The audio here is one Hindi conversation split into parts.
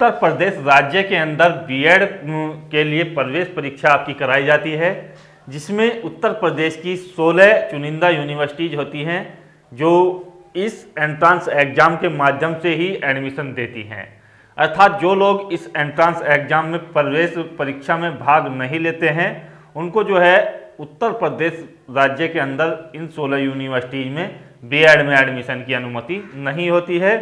उत्तर प्रदेश राज्य के अंदर बीएड के लिए प्रवेश परीक्षा आपकी कराई जाती है, जिसमें उत्तर प्रदेश की 16 चुनिंदा यूनिवर्सिटीज होती हैं जो इस एंट्रांस एग्ज़ाम के माध्यम से ही एडमिशन देती हैं। अर्थात जो लोग इस एंट्रांस एग्ज़ाम में प्रवेश परीक्षा में भाग नहीं लेते हैं उनको जो है उत्तर प्रदेश राज्य के अंदर इन 16 यूनिवर्सिटीज में बीएड में एडमिशन की अनुमति नहीं होती है।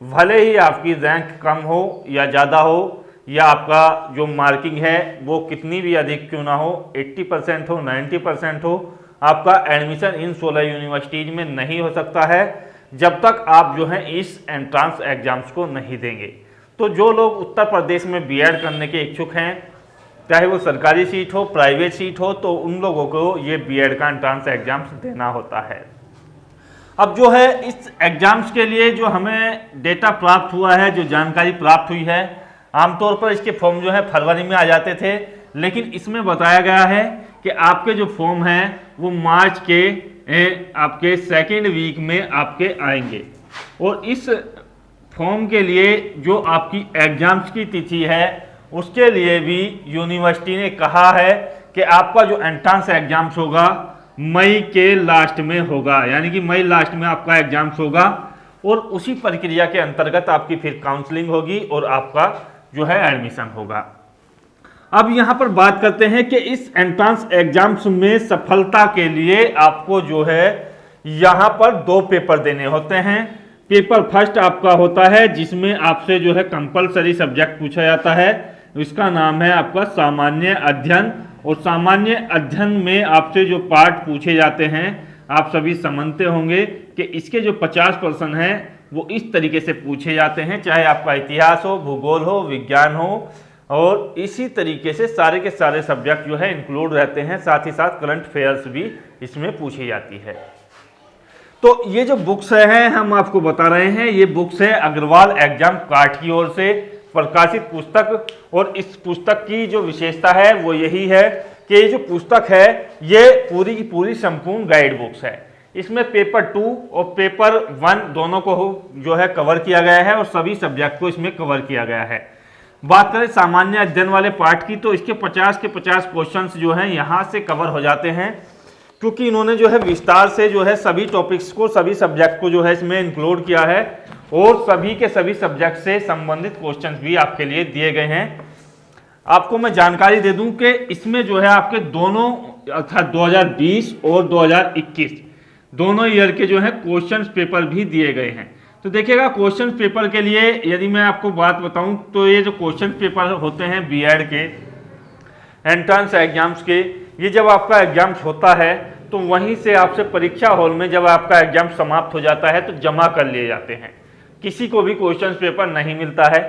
भले ही आपकी रैंक कम हो या ज़्यादा हो या आपका जो मार्किंग है वो कितनी भी अधिक क्यों ना हो, 80% हो 90% हो, आपका एडमिशन इन 16 यूनिवर्सिटीज में नहीं हो सकता है जब तक आप जो है इस एंट्रांस एग्जाम्स को नहीं देंगे। तो जो लोग उत्तर प्रदेश में बीएड करने के इच्छुक हैं, चाहे वो सरकारी सीट हो प्राइवेट सीट हो, तो उन लोगों को ये बीएड का एंट्रांस एग्जाम्स देना होता है। अब जो है इस एग्जाम्स के लिए जो हमें डेटा प्राप्त हुआ है, जो जानकारी प्राप्त हुई है, आमतौर पर इसके फॉर्म जो है फरवरी में आ जाते थे, लेकिन इसमें बताया गया है कि आपके जो फॉर्म हैं वो मार्च के आपके सेकेंड वीक में आपके आएंगे। और इस फॉर्म के लिए जो आपकी एग्जाम्स की तिथि है उसके लिए भी यूनिवर्सिटी ने कहा है कि आपका जो एंट्रांस एग्जाम्स होगा मई के लास्ट में होगा, यानी कि मई लास्ट में आपका एग्जाम्स होगा और उसी प्रक्रिया के अंतर्गत आपकी फिर काउंसलिंग होगी और आपका जो है एडमिशन होगा। अब यहाँ पर बात करते हैं कि इस एंट्रांस एग्जाम्स में सफलता के लिए आपको जो है यहाँ पर 2 पेपर देने होते हैं। पेपर फर्स्ट आपका होता है जिसमें आपसे जो है कंपलसरी सब्जेक्ट पूछा जाता है, इसका नाम है आपका सामान्य अध्ययन। और सामान्य अध्ययन में आपसे जो पार्ट पूछे जाते हैं आप सभी समझते होंगे कि इसके जो 50% हैं वो इस तरीके से पूछे जाते हैं, चाहे आपका इतिहास हो, भूगोल हो, विज्ञान हो, और इसी तरीके से सारे के सारे सब्जेक्ट जो है इंक्लूड रहते हैं। साथ ही साथ करंट अफेयर्स भी इसमें पूछी जाती है। तो ये जो बुक्स हैं हम आपको बता रहे हैं, ये बुक्स है अग्रवाल एग्जाम कार्ड की ओर से प्रकाशित पुस्तक। और इस पुस्तक की जो विशेषता है वो यही है कि ये जो पुस्तक है ये पूरी की पूरी संपूर्ण गाइड बुक्स है। इसमें पेपर 2 और पेपर 1 दोनों को जो है कवर किया गया है और सभी सब्जेक्ट को इसमें कवर किया गया है। बात करें सामान्य अध्ययन वाले पार्ट की तो इसके 50 के 50 क्वेश्चंस जो हैं यहाँ से कवर हो जाते हैं, क्योंकि इन्होंने जो है विस्तार से जो है सभी टॉपिक्स को, सभी सब्जेक्ट को जो है इसमें इंक्लूड किया है और सभी के सभी सब्जेक्ट से संबंधित क्वेश्चंस भी आपके लिए दिए गए हैं। आपको मैं जानकारी दे दूं कि इसमें जो है आपके दोनों अर्थात 2020 और 2021 दोनों ईयर के जो है क्वेश्चंस पेपर भी दिए गए हैं। तो देखिएगा क्वेश्चन पेपर के लिए यदि मैं आपको बात बताऊं तो ये जो क्वेश्चन पेपर होते हैं बीएड के एंट्रांस एग्जाम्स के, ये जब आपका एग्जाम्स होता है तो वहीं से आपसे परीक्षा हॉल में जब आपका एग्जाम समाप्त हो जाता है तो जमा कर लिए जाते हैं। किसी को भी क्वेश्चन पेपर नहीं मिलता है।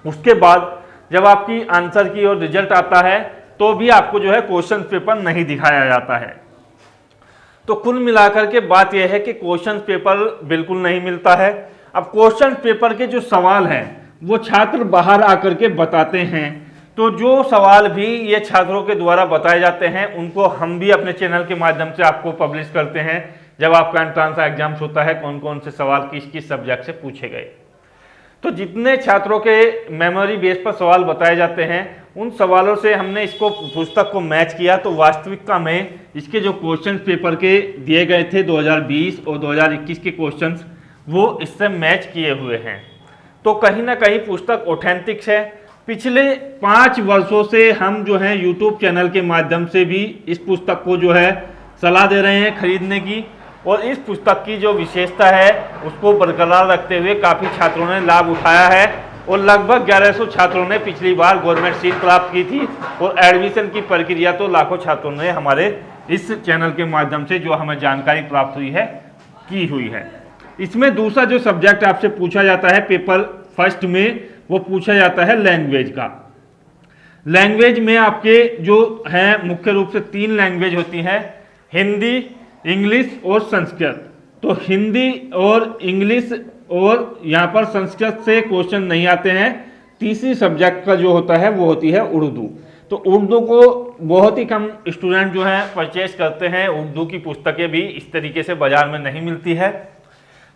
उसके बाद जब आपकी आंसर की और रिजल्ट आता है तो भी आपको जो है क्वेश्चन पेपर नहीं दिखाया जाता है। तो कुल मिलाकर के बात यह है कि क्वेश्चन पेपर बिल्कुल नहीं मिलता है। अब क्वेश्चन पेपर के जो सवाल हैं वो छात्र बाहर आकर के बताते हैं, तो जो सवाल भी ये छात्रों के द्वारा बताए जाते हैं उनको हम भी अपने चैनल के माध्यम से आपको पब्लिश करते हैं। जब आपका एंट्रांस एग्जाम्स होता है कौन कौन से सवाल किस किस सब्जेक्ट से पूछे गए, तो जितने छात्रों के मेमोरी बेस पर सवाल बताए जाते हैं उन सवालों से हमने इसको पुस्तक को मैच किया, तो वास्तविकता में इसके जो क्वेश्चन पेपर के दिए गए थे 2020 और 2021 के क्वेश्चंस वो इससे मैच किए हुए हैं। तो कहीं ना कहीं पुस्तक ऑथेंटिक है। पिछले 5 वर्षों से हम जो है यूट्यूब चैनल के माध्यम से भी इस पुस्तक को जो है सलाह दे रहे हैं खरीदने की, और इस पुस्तक की जो विशेषता है उसको बरकरार रखते हुए काफ़ी छात्रों ने लाभ उठाया है और लगभग 1100 छात्रों ने पिछली बार गवर्नमेंट सीट प्राप्त की थी और एडमिशन की प्रक्रिया तो लाखों छात्रों ने हमारे इस चैनल के माध्यम से जो हमें जानकारी प्राप्त हुई है की हुई है। इसमें दूसरा जो सब्जेक्ट आपसे पूछा जाता है पेपर फर्स्ट में वो पूछा जाता है लैंग्वेज का। लैंग्वेज में आपके जो हैं मुख्य रूप से 3 लैंग्वेज होती हैं, हिंदी, इंग्लिश और संस्कृत। तो हिंदी और इंग्लिश और यहाँ पर संस्कृत से क्वेश्चन नहीं आते हैं। तीसरी सब्जेक्ट का जो होता है वो होती है उर्दू। तो उर्दू को बहुत ही कम स्टूडेंट जो है परचेज करते हैं। उर्दू की पुस्तकें भी इस तरीके से बाजार में नहीं मिलती है।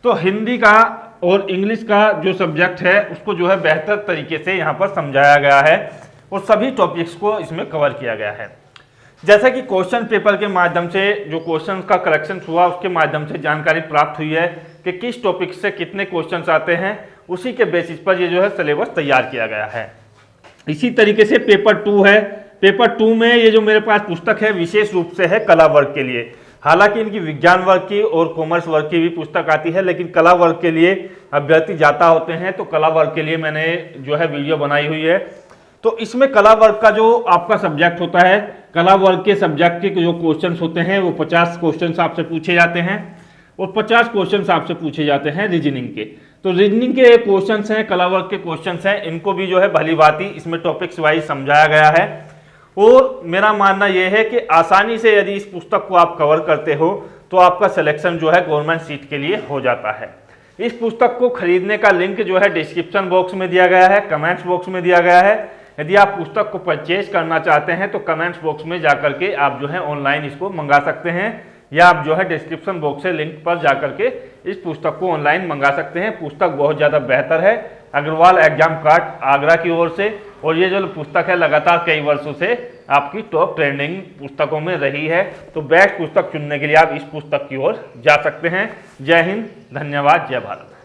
तो हिंदी का और इंग्लिश का जो सब्जेक्ट है उसको जो है बेहतर तरीके से यहाँ पर समझाया गया है और सभी टॉपिक्स को इसमें कवर किया गया है। जैसा कि क्वेश्चन पेपर के माध्यम से जो क्वेश्चन का करेक्शन हुआ उसके माध्यम से जानकारी प्राप्त हुई है कि किस टॉपिक से कितने क्वेश्चंस आते हैं, उसी के बेसिस पर ये जो है सिलेबस तैयार किया गया है। इसी तरीके से पेपर 2 है। पेपर 2 में ये जो मेरे पास पुस्तक है विशेष रूप से है कला वर्ग के लिए। हालांकि इनकी विज्ञान वर्ग की और कॉमर्स वर्ग की भी पुस्तक आती है, लेकिन कला वर्ग के लिए अभ्यर्थी जाता होते हैं, तो कला वर्ग के लिए मैंने जो है वीडियो बनाई हुई है। तो इसमें कला वर्ग का जो आपका सब्जेक्ट होता है, कला वर्ग के सब्जेक्ट के जो क्वेश्चंस होते हैं वो 50 क्वेश्चंस आपसे पूछे जाते हैं और 50 क्वेश्चंस आपसे पूछे जाते हैं रीजनिंग के। तो रीजनिंग के क्वेश्चंस हैं, कला वर्ग के क्वेश्चंस हैं, इनको भी जो है भली भांति इसमें टॉपिक्स वाइज समझाया गया है। और मेरा मानना यह है कि आसानी से यदि इस पुस्तक को आप कवर करते हो तो आपका सिलेक्शन जो है गवर्नमेंट सीट के लिए हो जाता है। इस पुस्तक को खरीदने का लिंक जो है डिस्क्रिप्शन बॉक्स में दिया गया है, कमेंट्स बॉक्स में दिया गया है। यदि आप पुस्तक को परचेज करना चाहते हैं तो कमेंट्स बॉक्स में जाकर के आप जो है ऑनलाइन इसको मंगा सकते हैं, या आप जो है डिस्क्रिप्शन बॉक्स से लिंक पर जाकर के इस पुस्तक को ऑनलाइन मंगा सकते हैं। पुस्तक बहुत ज़्यादा बेहतर है, अग्रवाल एग्जाम कार्ड आगरा की ओर से, और ये जो पुस्तक है लगातार कई वर्षों से आपकी टॉप ट्रेंडिंग पुस्तकों में रही है। तो बेस्ट पुस्तक चुनने के लिए आप इस पुस्तक की ओर जा सकते हैं। जय हिंद, धन्यवाद, जय भारत।